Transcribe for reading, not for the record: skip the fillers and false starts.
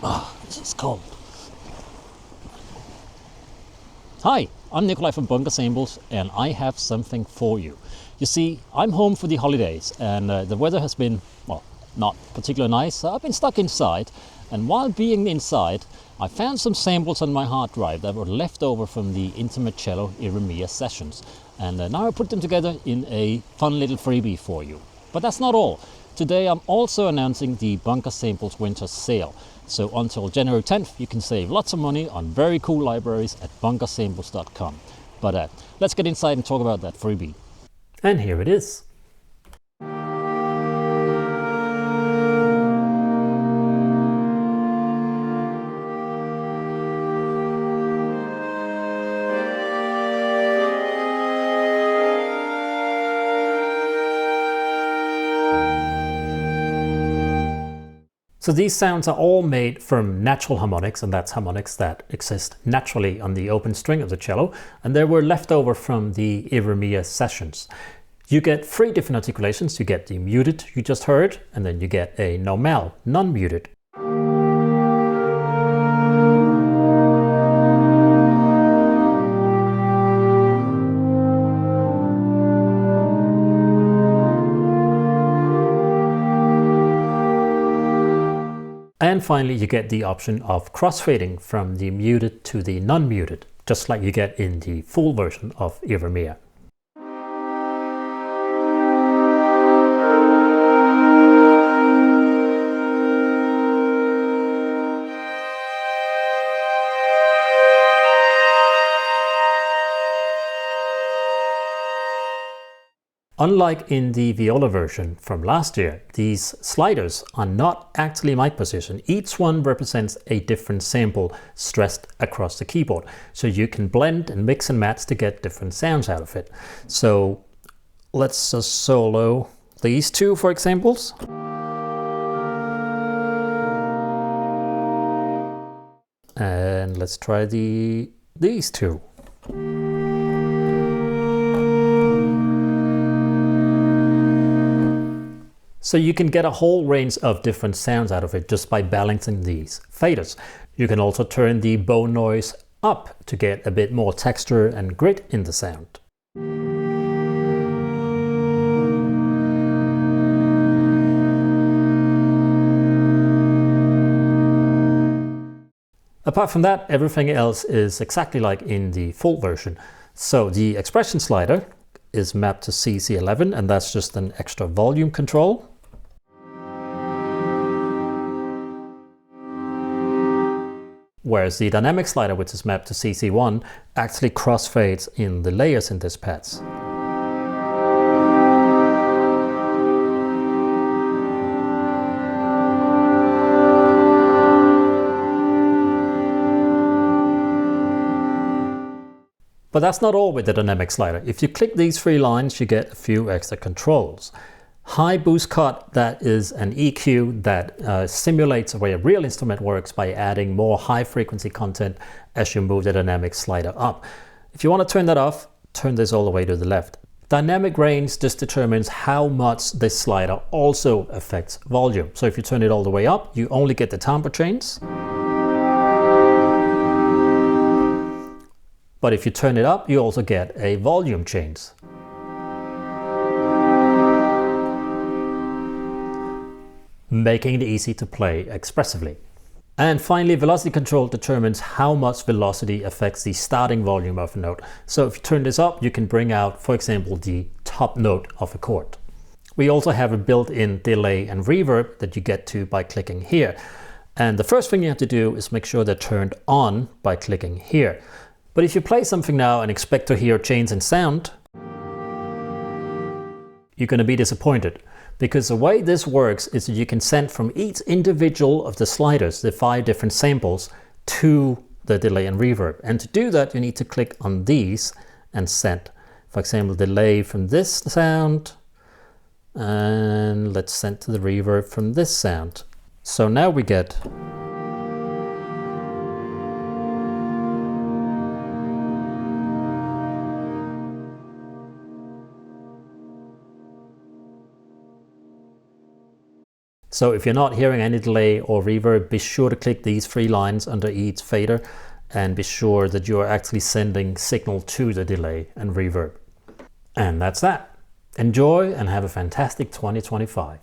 This is cold. Hi, I'm Nikolai from Bunker Samples, and I have something for you. You see, I'm home for the holidays, and the weather has been, well, not particularly nice. So I've been stuck inside, and while being inside, I found some samples on my hard drive that were left over from the intimate cello Iremia sessions. And now I put them together in a fun little freebie for you. But that's not all. Today I'm also announcing the Bunker Samples Winter Sale. So until January 10th, you can save lots of money on very cool libraries at bunkersamples.com. But let's get inside and talk about that freebie. And here it is. So these sounds are all made from natural harmonics, and that's harmonics that exist naturally on the open string of the cello, and they were left over from the Iremia sessions. You get 3 different articulations. You get the muted you just heard, and then you get a normal, non-muted. And finally, you get the option of crossfading from the muted to the non-muted, just like you get in the full version of Iremia. Unlike in the viola version from last year, these sliders are not actually mic position. Each one represents a different sample stressed across the keyboard. So you can blend and mix and match to get different sounds out of it. So let's just solo these 2 for examples. And let's try these 2. So you can get a whole range of different sounds out of it just by balancing these faders. You can also turn the bow noise up to get a bit more texture and grit in the sound. Apart from that, everything else is exactly like in the full version. So the expression slider is mapped to CC11, and that's just an extra volume control. Whereas the dynamic slider, which is mapped to CC1, actually crossfades in the layers in this pads. But that's not all with the dynamic slider. If you click these 3 lines, you get a few extra controls. High boost cut, that is an EQ that simulates the way a real instrument works by adding more high frequency content as you move the dynamic slider up. If you want to turn that off, turn this all the way to the left. Dynamic range just determines how much this slider also affects volume. So if you turn it all the way up, you only get the timbre change. But if you turn it up, you also get a volume change. Making it easy to play expressively. And finally, velocity control determines how much velocity affects the starting volume of a note. So if you turn this up, you can bring out, for example, the top note of a chord. We also have a built-in delay and reverb that you get to by clicking here. And the first thing you have to do is make sure they're turned on by clicking here. But if you play something now and expect to hear a change in sound, you're going to be disappointed. Because the way this works is that you can send from each individual of the sliders, the 5 different samples, to the delay and reverb. And to do that, you need to click on these and send, for example, delay from this sound, and let's send to the reverb from this sound. So now we get So if you're not hearing any delay or reverb, be sure to click these 3 lines under each fader and be sure that you are actually sending signal to the delay and reverb. And that's that. Enjoy and have a fantastic 2025.